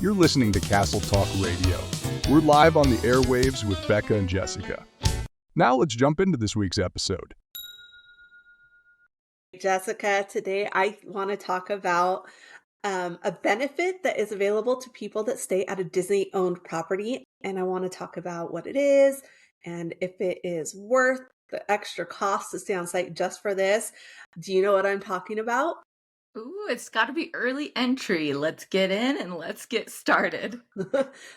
You're listening to Castle Talk Radio. We're live on the airwaves with Becca and Jessica. Now let's jump into this week's episode. Jessica, today I want to talk about a benefit that is available to people that stay at a Disney-owned property. And I want to talk about what it is and if it is worth the extra cost to stay on site just for this. Do you know what I'm talking about? Ooh, it's got to be early entry. Let's get in and let's get started.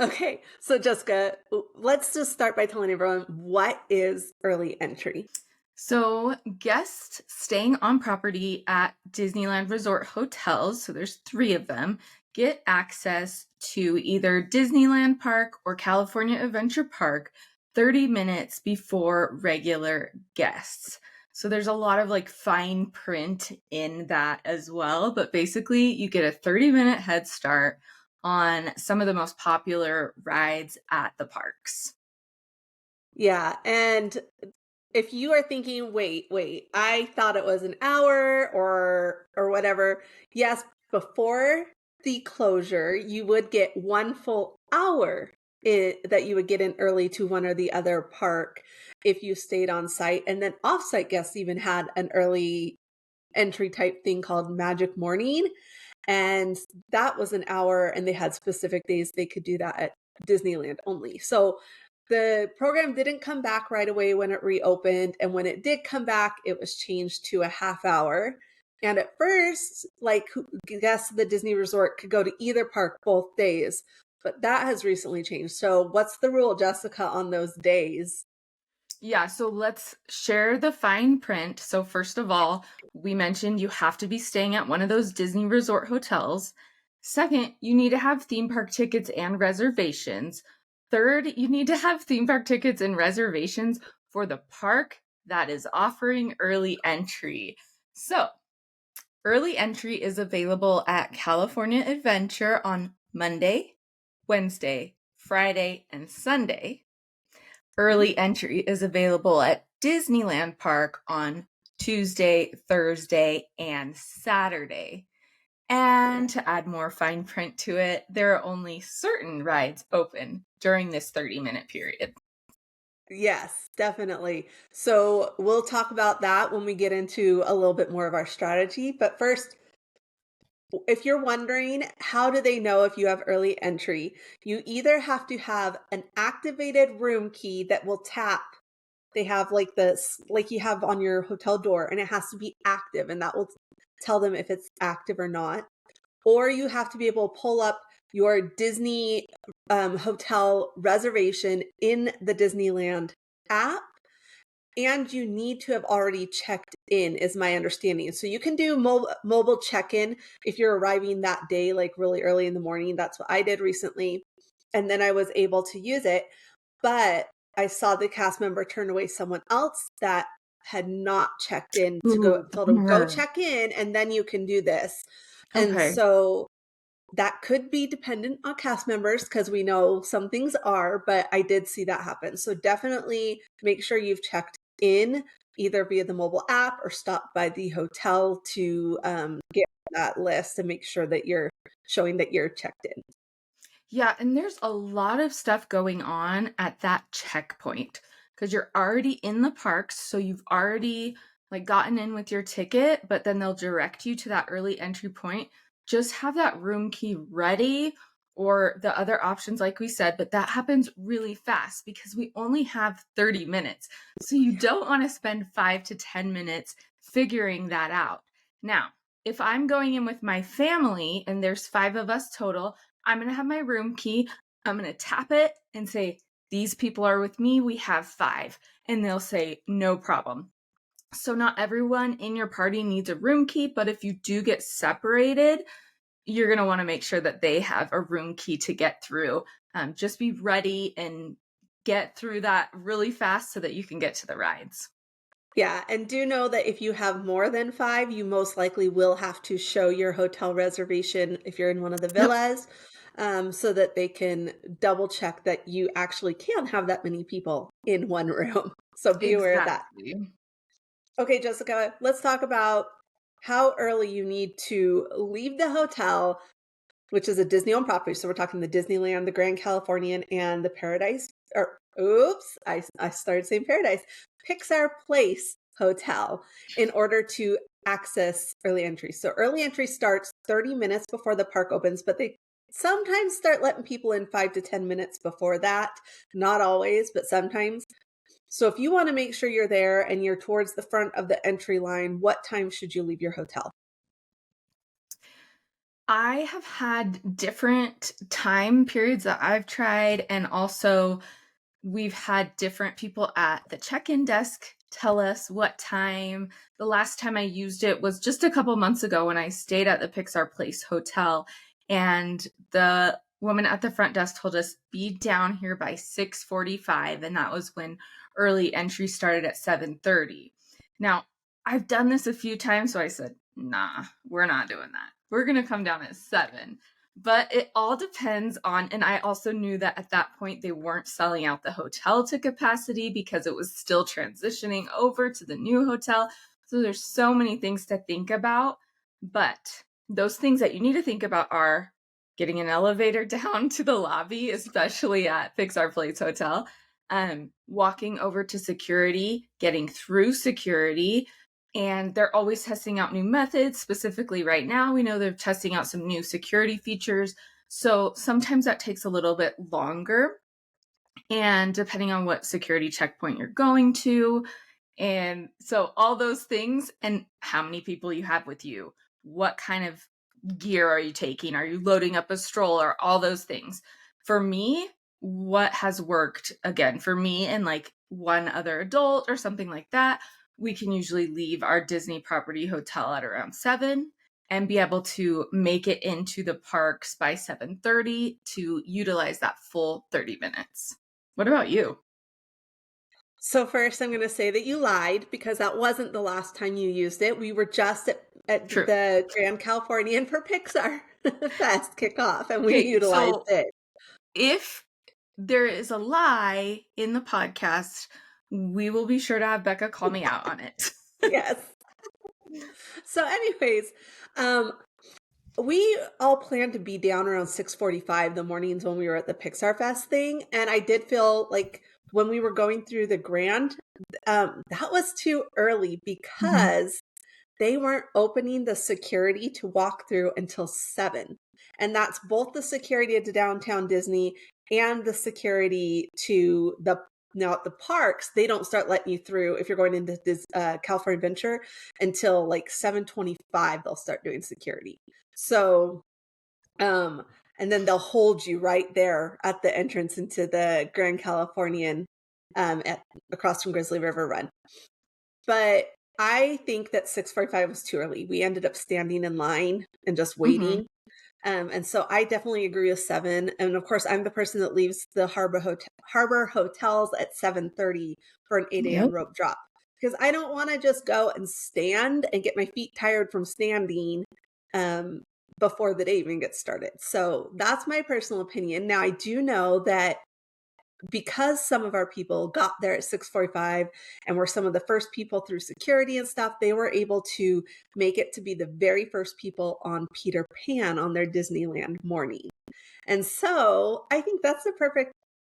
Okay, so Jessica, let's just start by telling everyone what is early entry. So guests staying on property at Disneyland Resort hotels, so there's 3 of them, get access to either Disneyland Park or California Adventure Park 30 minutes before regular guests. So there's a lot of fine print in that as well. But basically you get a 30-minute head start on some of the most popular rides at the parks. Yeah, and if you are thinking, wait, I thought it was an hour or whatever. Yes, before the closure, you would get 1 full hour that you would get in early to one or the other park if you stayed on site. And then off-site guests even had an early entry type thing called Magic Morning. And that was an hour, and they had specific days they could do that at Disneyland only. So the program didn't come back right away when it reopened. And when it did come back, it was changed to a half hour. And at first, guests of the Disney Resort could go to either park both days. But that has recently changed. So what's the rule, Jessica, on those days? Yeah, so let's share the fine print. So first of all, we mentioned you have to be staying at one of those Disney Resort hotels. Second, you need to have theme park tickets and reservations. Third, you need to have theme park tickets and reservations for the park that is offering early entry. So, early entry is available at California Adventure on Monday, Wednesday, Friday, and Sunday. Early entry is available at Disneyland Park on Tuesday, Thursday, and Saturday. And to add more fine print to it, there are only certain rides open during this 30-minute period. Yes, definitely. So we'll talk about that when we get into a little bit more of our strategy. But first, if you're wondering, how do they know if you have early entry? You either have to have an activated room key that will tap. They have this, like you have on your hotel door, and it has to be active, and that will tell them if it's active or not. Or you have to be able to pull up your Disney hotel reservation in the Disneyland app. And you need to have already checked in, is my understanding. So you can do mobile check-in if you're arriving that day, really early in the morning. That's what I did recently. And then I was able to use it. But I saw the cast member turn away someone else that had not checked in told them, go check in, and then you can do this. Okay. And so that could be dependent on cast members, because we know some things are, but I did see that happen. So definitely make sure you've checked in either via the mobile app or stop by the hotel to get that list and make sure that you're showing that you're checked in. Yeah, and there's a lot of stuff going on at that checkpoint because you're already in the parks, so you've already gotten in with your ticket, but then they'll direct you to that early entry point. Just have that room key ready, or the other options like we said, but that happens really fast because we only have 30 minutes. So you don't want to spend 5 to 10 minutes figuring that out. Now, if I'm going in with my family and there's 5 of us total, I'm going to have my room key. I'm going to tap it and say, these people are with me. We have 5. And they'll say, no problem. So not everyone in your party needs a room key, but if you do get separated, you're going to want to make sure that they have a room key to get through. Just be ready and get through that really fast so that you can get to the rides. Yeah, and do know that if you have more than 5, you most likely will have to show your hotel reservation if you're in one of the villas, so that they can double check that you actually can have that many people in one room. So be aware of that. Okay, Jessica, let's talk about how early you need to leave the hotel which is a Disney-owned property. So we're talking the Disneyland, the Grand Californian, and the Paradise, or oops, I started saying Paradise, Pixar Place Hotel in order to access early entry. So early entry starts 30 minutes before the park opens, but they sometimes start letting people in 5 to 10 minutes before that. Not always, but sometimes. So if you want to make sure you're there and you're towards the front of the entry line, what time should you leave your hotel? I have had different time periods that I've tried, and also we've had different people at the check-in desk tell us what time. The last time I used it was just a couple months ago when I stayed at the Pixar Place Hotel, and the woman at the front desk told us be down here by 6:45, and that was when early entry started at 7:30. Now, I've done this a few times, so I said, nah, we're not doing that. We're going to come down at 7. But it all depends on, and I also knew that at that point they weren't selling out the hotel to capacity because it was still transitioning over to the new hotel. So there's so many things to think about. But those things that you need to think about are getting an elevator down to the lobby, especially at Pixar Place Hotel, walking over to security, getting through security. And they're always testing out new methods. Specifically right now, we know they're testing out some new security features. So sometimes that takes a little bit longer. And depending on what security checkpoint you're going to. And so all those things, and how many people you have with you, what kind of gear are you taking? Are you loading up a stroller? All those things. For me, what has worked, again, for me and like one other adult or something like that, we can usually leave our Disney property hotel at around 7 and be able to make it into the parks by 7:30 to utilize that full 30 minutes. What about you? So first, I'm going to say that you lied because that wasn't the last time you used it. We were just at True. the Grand Californian for Pixar Fest kickoff, and we Okay, utilized so it. if there is a lie in the podcast, we will be sure to have Becca call me out on it. Yes. So anyways, we all planned to be down around 6:45 the mornings when we were at the Pixar Fest thing. And I did feel like when we were going through the Grand, that was too early because they weren't opening the security to walk through until 7. And that's both the security to downtown Disney and the security to the now at the parks. They don't start letting you through if you're going into this California Adventure until like 7:25. They'll start doing security. So, and then they'll hold you right there at the entrance into the Grand Californian across from Grizzly River Run. But I think that 6:45 was too early. We ended up standing in line and just waiting. And so I definitely agree with 7. And of course, I'm the person that leaves the Harbor hotels at 7:30 for an 8 a.m. Yep. rope drop because I don't want to just go and stand and get my feet tired from standing before the day even gets started. So that's my personal opinion. Now, I do know that because some of our people got there at 6:45 and were some of the first people through security and stuff, they were able to make it to be the very first people on Peter Pan on their Disneyland morning. And so I think that's the perfect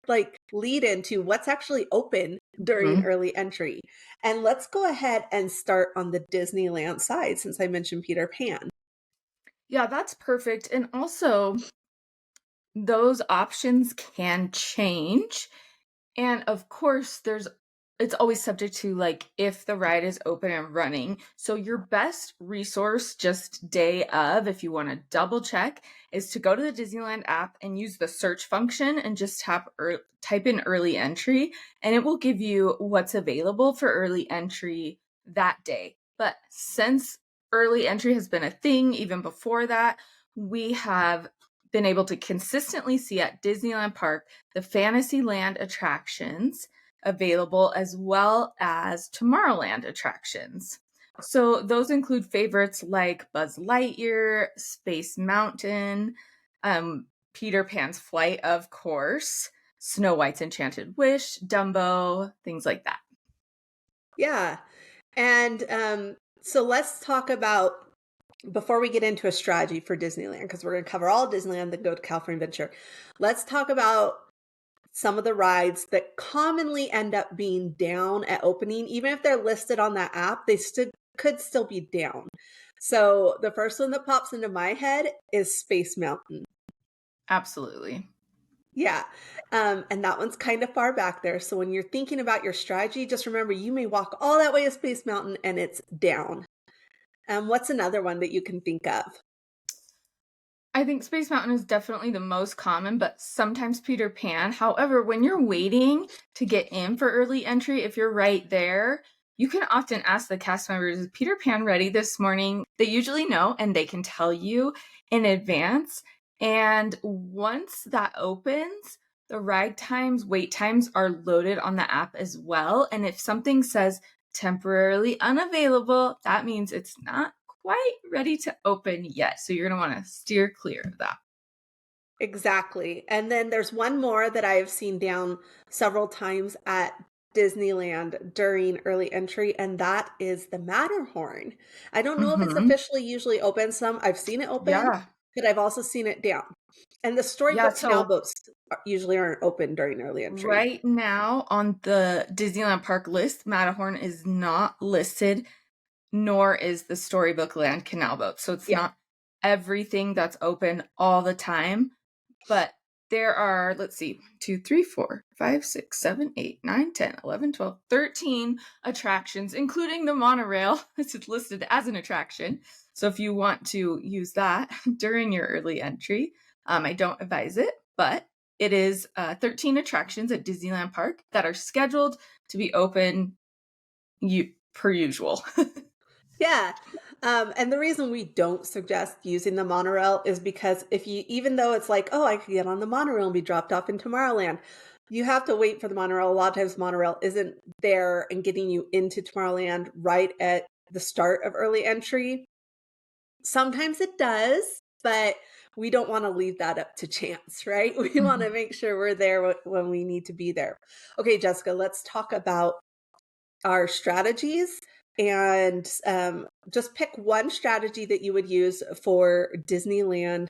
like lead into what's actually open during early entry. And let's go ahead and start on the Disneyland side since I mentioned Peter Pan. Yeah, that's perfect. And also, those options can change. And of course, it's always subject to like if the ride is open and running. So your best resource just day of, if you want to double check, is to go to the Disneyland app and use the search function and just type in early entry, and it will give you what's available for early entry that day. But since early entry has been a thing even before that, we have been able to consistently see at Disneyland Park the Fantasyland attractions available as well as Tomorrowland attractions. So those include favorites like Buzz Lightyear, Space Mountain, Peter Pan's Flight, of course, Snow White's Enchanted Wish, Dumbo, things like that. Yeah. And so let's talk about before we get into a strategy for Disneyland, because we're going to cover all Disneyland, then go to California Adventure, let's talk about some of the rides that commonly end up being down at opening. Even if they're listed on that app, they could still be down. So the first one that pops into my head is Space Mountain. Absolutely. Yeah. And that one's kind of far back there. So when you're thinking about your strategy, just remember you may walk all that way to Space Mountain and it's down. What's another one that you can think of? I think Space Mountain is definitely the most common, but sometimes Peter Pan. However, when you're waiting to get in for early entry, if you're right there, you can often ask the cast members, is Peter Pan ready this morning? They usually know and they can tell you in advance. And once that opens, the ride times, wait times are loaded on the app as well. And if something says temporarily unavailable, that means it's not quite ready to open yet. So you're going to want to steer clear of that. Exactly. And then there's one more that I have seen down several times at Disneyland during early entry, and that is the Matterhorn. I don't know if it's Mm-hmm. officially usually open. I've seen it open, Yeah. but I've also seen it down. And the Yeah. storybook canal So boats usually aren't open during early entry. right now on the Disneyland Park list, Matterhorn is not listed, nor is the Storybook Land Canal Boat. So it's Yeah. not everything that's open all the time, but there are, let's see, 2, 3, 4, 5, 6, 7, 8, 9, 10, 11, 12, 13 attractions, including the monorail. It's listed as an attraction. So if you want to use that during your early entry, I don't advise it, but it is 13 attractions at Disneyland Park that are scheduled to be open per usual. Yeah. And the reason we don't suggest using the monorail is because even though it's like, oh, I could get on the monorail and be dropped off in Tomorrowland, you have to wait for the monorail. A lot of times monorail isn't there and getting you into Tomorrowland right at the start of early entry. Sometimes it does, but we don't want to leave that up to chance, right? We want to make sure we're there when we need to be there. Okay, Jessica, let's talk about our strategies and just pick one strategy that you would use for Disneyland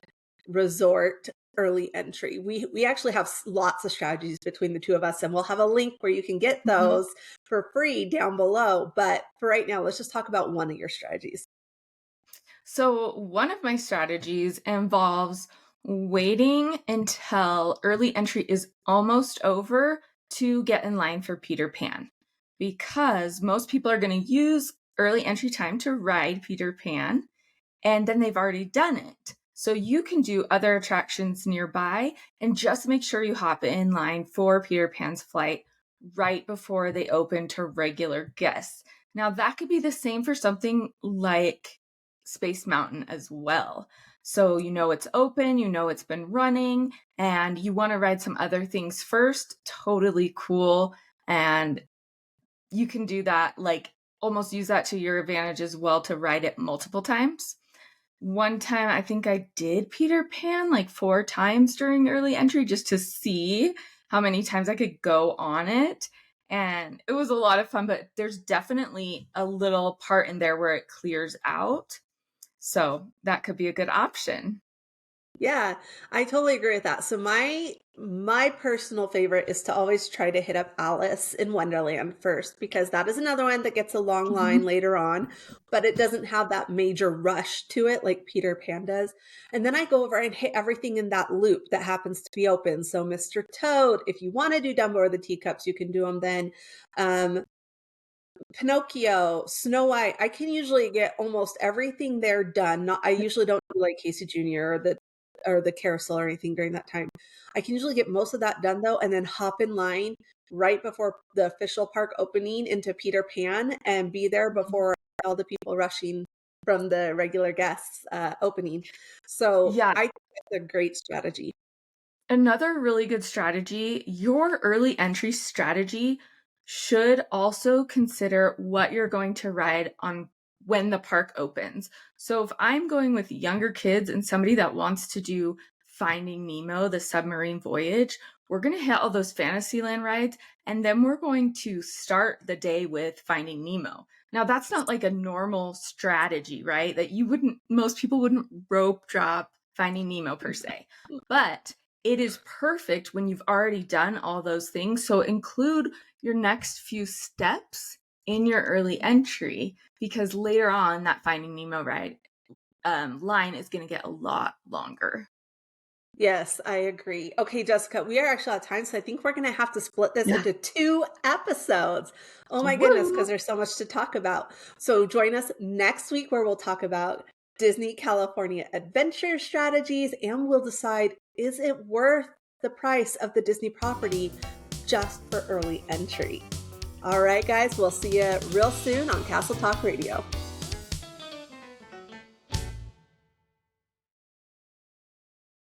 Resort early entry. We actually have lots of strategies between the two of us, and we'll have a link where you can get those for free down below. But for right now, let's just talk about one of your strategies. So one of my strategies involves waiting until early entry is almost over to get in line for Peter Pan, because most people are going to use early entry time to ride Peter Pan, and then they've already done it. So you can do other attractions nearby and just make sure you hop in line for Peter Pan's flight right before they open to regular guests. Now, that could be the same for something like Space Mountain as well. So you know it's open, you know it's been running, and you want to ride some other things first. Totally cool. And you can do that, like almost use that to your advantage as well to ride it multiple times. One time, I think I did Peter Pan like 4 times during early entry just to see how many times I could go on it. And it was a lot of fun, but there's definitely a little part in there where it clears out. So that could be a good option. Yeah, I totally agree with that. So my personal favorite is to always try to hit up Alice in Wonderland first, because that is another one that gets a long line later on, but it doesn't have that major rush to it like Peter Pan does. And then I go over and hit everything in that loop that happens to be open. So Mr. Toad, if you want to do Dumbo or the Teacups, you can do them then. Pinocchio, Snow White, I can usually get almost everything there done. I usually don't do like Casey Jr. or the carousel or anything during that time. I can usually get most of that done though, and then hop in line right before the official park opening into Peter Pan and be there before all the people rushing from the regular guests opening. So Yeah. I think that's a great strategy. Another really good strategy, your early entry strategy should also consider what you're going to ride on when the park opens. So if I'm going with younger kids and somebody that wants to do Finding Nemo, the submarine voyage, we're going to hit all those Fantasyland rides, and then we're going to start the day with Finding Nemo. Now, that's not like a normal strategy, right? That most people wouldn't rope drop Finding Nemo per se. But it is perfect when you've already done all those things. So include your next few steps in your early entry, because later on that Finding Nemo ride line is going to get a lot longer. Yes, I agree. Okay, Jessica, we are actually out of time, so I think we're going to have to split this Yeah. into 2 episodes. Oh my goodness, Woo! because there's so much to talk about. So join us next week where we'll talk about Disney California adventure strategies, and we'll decide, is it worth the price of the Disney property just for early entry? All right, guys, we'll see you real soon on Castle Talk Radio.